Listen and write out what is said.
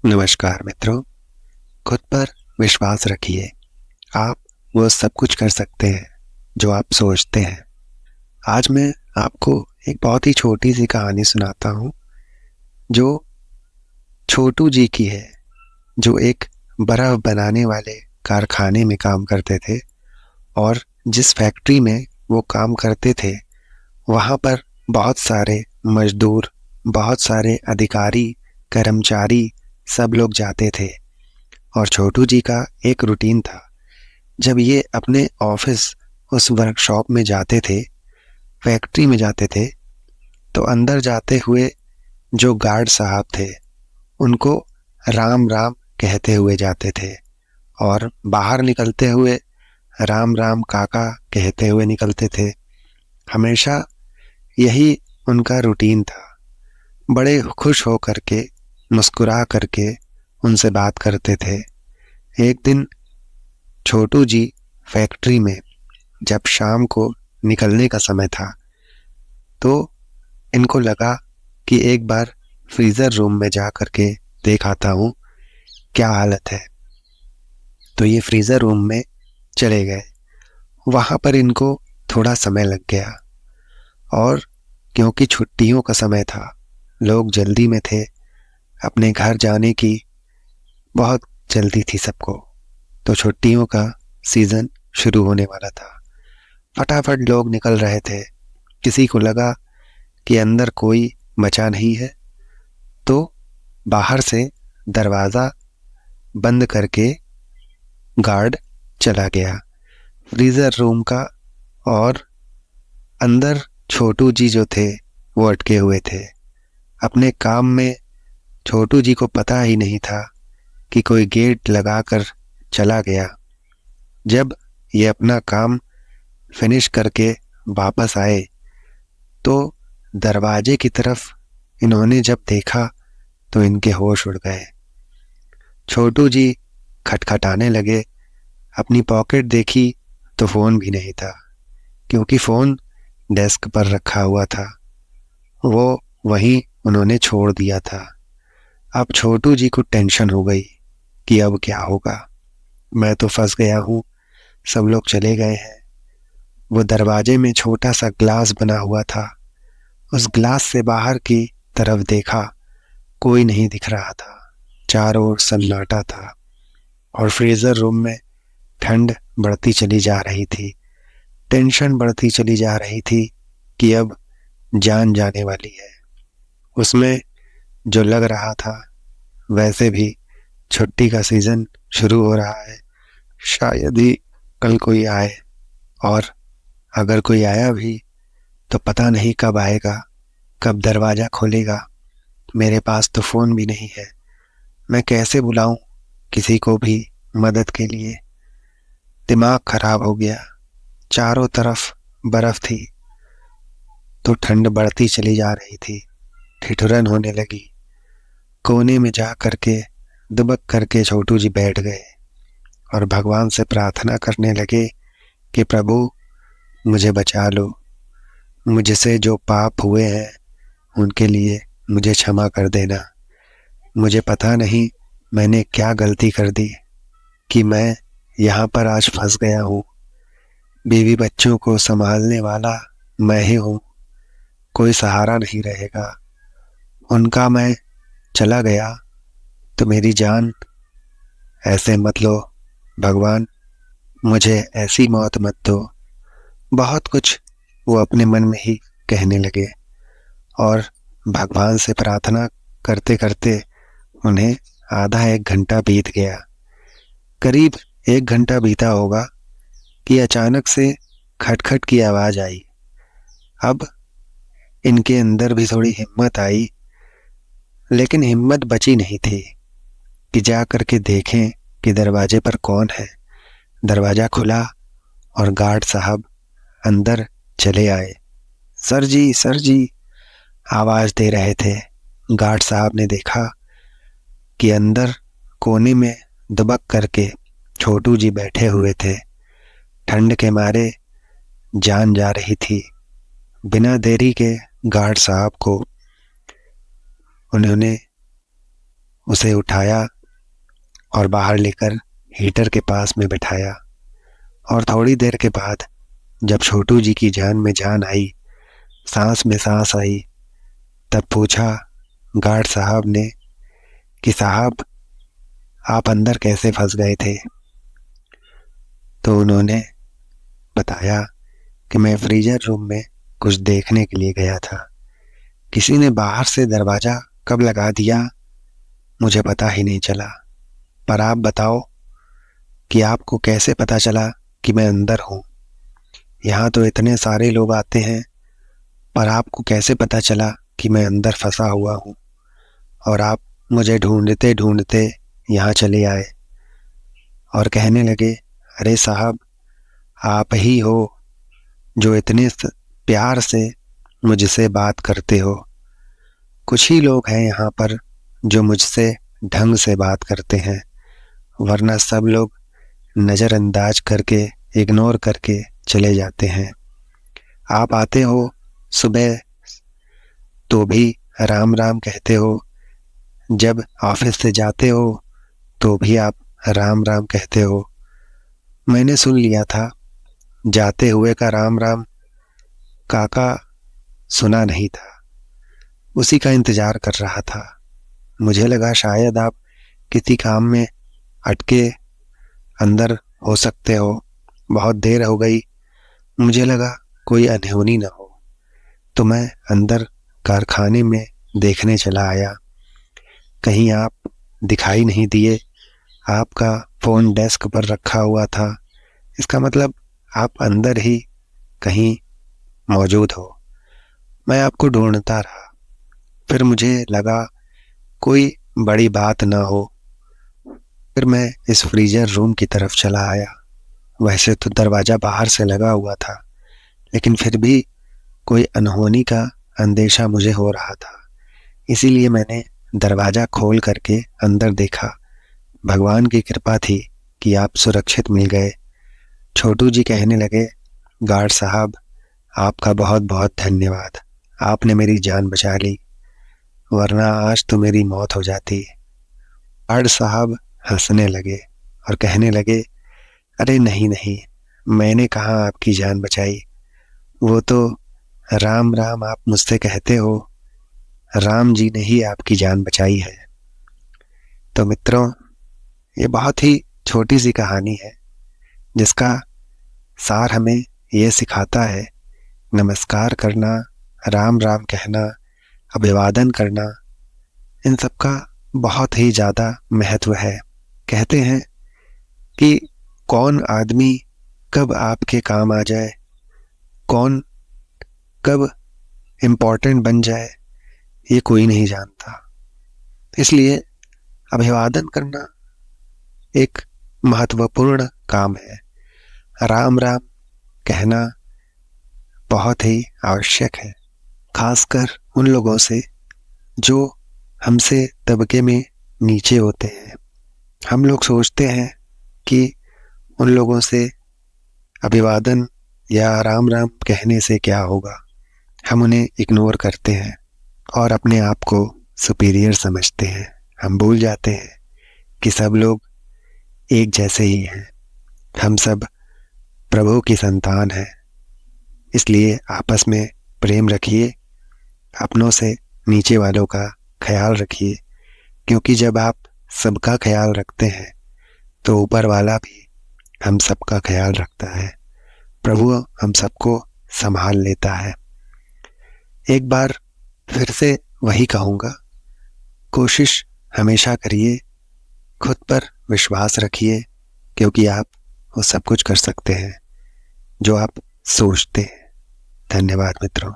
नमस्कार मित्रों। खुद पर विश्वास रखिए। आप वो सब कुछ कर सकते हैं जो आप सोचते हैं। आज मैं आपको एक बहुत ही छोटी सी कहानी सुनाता हूँ जो छोटू जी की है, जो एक बर्फ बनाने वाले कारखाने में काम करते थे। और जिस फैक्ट्री में वो काम करते थे वहाँ पर बहुत सारे मजदूर, बहुत सारे अधिकारी, कर्मचारी, सब लोग जाते थे। और छोटू जी का एक रूटीन था। जब ये अपने ऑफिस, उस वर्कशॉप में जाते थे, फैक्ट्री में जाते थे, तो अंदर जाते हुए जो गार्ड साहब थे उनको राम राम कहते हुए जाते थे, और बाहर निकलते हुए राम राम काका कहते हुए निकलते थे। हमेशा यही उनका रूटीन था। बड़े खुश हो करके, मुस्कुरा करके उनसे बात करते थे। एक दिन छोटू जी फैक्ट्री में जब शाम को निकलने का समय था तो इनको लगा कि एक बार फ्रीज़र रूम में जा करके देख आता हूँ क्या हालत है। तो ये फ्रीज़र रूम में चले गए। वहाँ पर इनको थोड़ा समय लग गया, और क्योंकि छुट्टियों का समय था, लोग जल्दी में थे, अपने घर जाने की बहुत जल्दी थी सबको। तो छुट्टियों का सीज़न शुरू होने वाला था। फटाफट लोग निकल रहे थे। किसी को लगा कि अंदर कोई बचा नहीं है, तो बाहर से दरवाज़ा बंद करके गार्ड चला गया फ्रीज़र रूम का। और अंदर छोटू जी जो थे वो अटके हुए थे अपने काम में। छोटू जी को पता ही नहीं था कि कोई गेट लगाकर चला गया। जब ये अपना काम फिनिश करके वापस आए तो दरवाजे की तरफ इन्होंने जब देखा तो इनके होश उड़ गए। छोटू जी खटखटाने लगे। अपनी पॉकेट देखी तो फ़ोन भी नहीं था, क्योंकि फ़ोन डेस्क पर रखा हुआ था। वो वहीं उन्होंने छोड़ दिया था। अब छोटू जी को टेंशन हो गई कि अब क्या होगा, मैं तो फंस गया हूँ, सब लोग चले गए हैं। वो दरवाजे में छोटा सा ग्लास बना हुआ था। उस ग्लास से बाहर की तरफ देखा, कोई नहीं दिख रहा था। चारों ओर सन्नाटा था, और फ्रीज़र रूम में ठंड बढ़ती चली जा रही थी। टेंशन बढ़ती चली जा रही थी कि अब जान जाने वाली है। उसमें जो लग रहा था, वैसे भी छुट्टी का सीज़न शुरू हो रहा है। शायद ही कल कोई आए, और अगर कोई आया भी तो पता नहीं कब आएगा, कब दरवाज़ा खोलेगा। मेरे पास तो फ़ोन भी नहीं है, मैं कैसे बुलाऊं किसी को भी मदद के लिए। दिमाग खराब हो गया। चारों तरफ बर्फ़ थी, तो ठंड बढ़ती चली जा रही थी। ठिठुरन होने लगी। कोने में जा करके दुबक करके छोटू जी बैठ गए और भगवान से प्रार्थना करने लगे कि प्रभु मुझे बचा लो, मुझसे जो पाप हुए हैं उनके लिए मुझे क्षमा कर देना। मुझे पता नहीं मैंने क्या गलती कर दी कि मैं यहाँ पर आज फंस गया हूँ। बीवी बच्चों को संभालने वाला मैं ही हूँ, कोई सहारा नहीं रहेगा। उनका मैं चला गया तो मेरी जान ऐसे मत लो भगवान, मुझे ऐसी मौत मत दो। बहुत कुछ वो अपने मन में ही कहने लगे, और भगवान से प्रार्थना करते करते उन्हें आधा एक घंटा बीत गया। करीब 1 घंटा बीता होगा कि अचानक से खटखट की आवाज़ आई। अब इनके अंदर भी थोड़ी हिम्मत आई, लेकिन हिम्मत बची नहीं थी कि जा करके देखें कि दरवाजे पर कौन है। दरवाज़ा खुला और गार्ड साहब अंदर चले आए। सर जी आवाज़ दे रहे थे। गार्ड साहब ने देखा कि अंदर कोने में दुबक करके छोटू जी बैठे हुए थे। ठंड के मारे जान जा रही थी। बिना देरी के गार्ड साहब को उन्होंने उसे उठाया और बाहर लेकर हीटर के पास में बिठाया। और थोड़ी देर के बाद जब छोटू जी की जान में जान आई, सांस में सांस आई, तब पूछा गार्ड साहब ने कि साहब आप अंदर कैसे फंस गए थे। तो उन्होंने बताया कि मैं फ्रीजर रूम में कुछ देखने के लिए गया था। किसी ने बाहर से दरवाज़ा कब लगा दिया मुझे पता ही नहीं चला। पर आप बताओ कि आपको कैसे पता चला कि मैं अंदर हूँ। यहाँ तो इतने सारे लोग आते हैं, पर आपको कैसे पता चला कि मैं अंदर फंसा हुआ हूँ। और आप मुझे ढूंढते ढूंढते यहाँ चले आए और कहने लगे, अरे साहब आप ही हो जो इतने प्यार से मुझसे बात करते हो। कुछ ही लोग हैं यहाँ पर जो मुझसे ढंग से बात करते हैं, वरना सब लोग नज़रअंदाज करके, इग्नोर करके चले जाते हैं। आप आते हो सुबह तो भी राम राम कहते हो, जब ऑफिस से जाते हो तो भी आप राम राम कहते हो। मैंने सुन लिया था, जाते हुए का राम राम काका सुना नहीं था, उसी का इंतज़ार कर रहा था। मुझे लगा शायद आप किसी काम में अटके अंदर हो सकते हो, बहुत देर हो गई, मुझे लगा कोई अनहोनी ना हो, तो मैं अंदर कारखाने में देखने चला आया। कहीं आप दिखाई नहीं दिए, आपका फ़ोन डेस्क पर रखा हुआ था, इसका मतलब आप अंदर ही कहीं मौजूद हो। मैं आपको ढूंढता रहा, फिर मुझे लगा कोई बड़ी बात ना हो, फिर मैं इस फ्रीजर रूम की तरफ चला आया। वैसे तो दरवाज़ा बाहर से लगा हुआ था, लेकिन फिर भी कोई अनहोनी का अंदेशा मुझे हो रहा था, इसीलिए मैंने दरवाज़ा खोल करके अंदर देखा। भगवान की कृपा थी कि आप सुरक्षित मिल गए। छोटू जी कहने लगे, गार्ड साहब आपका बहुत बहुत धन्यवाद, आपने मेरी जान बचा ली, वरना आज तो मेरी मौत हो जाती। गार्ड साहब हंसने लगे और कहने लगे, अरे नहीं नहीं, मैंने कहाँ आपकी जान बचाई, वो तो राम राम आप मुझसे कहते हो, राम जी ने ही आपकी जान बचाई है। तो मित्रों, ये बहुत ही छोटी सी कहानी है जिसका सार हमें ये सिखाता है, नमस्कार करना, राम राम कहना, अभिवादन करना, इन सब का बहुत ही ज़्यादा महत्व है। कहते हैं कि कौन आदमी कब आपके काम आ जाए, कौन कब इम्पोर्टेंट बन जाए, ये कोई नहीं जानता। इसलिए अभिवादन करना एक महत्वपूर्ण काम है। राम राम कहना बहुत ही आवश्यक है, खासकर उन लोगों से जो हमसे तबके में नीचे होते हैं। हम लोग सोचते हैं कि उन लोगों से अभिवादन या राम राम कहने से क्या होगा, हम उन्हें इग्नोर करते हैं और अपने आप को सुपीरियर समझते हैं। हम भूल जाते हैं कि सब लोग एक जैसे ही हैं, हम सब प्रभु की संतान हैं। इसलिए आपस में प्रेम रखिए, अपनों से नीचे वालों का ख्याल रखिए, क्योंकि जब आप सबका ख्याल रखते हैं तो ऊपर वाला भी हम सबका ख्याल रखता है, प्रभु हम सबको संभाल लेता है। एक बार फिर से वही कहूँगा, कोशिश हमेशा करिए, खुद पर विश्वास रखिए, क्योंकि आप वो सब कुछ कर सकते हैं जो आप सोचते हैं। धन्यवाद मित्रों।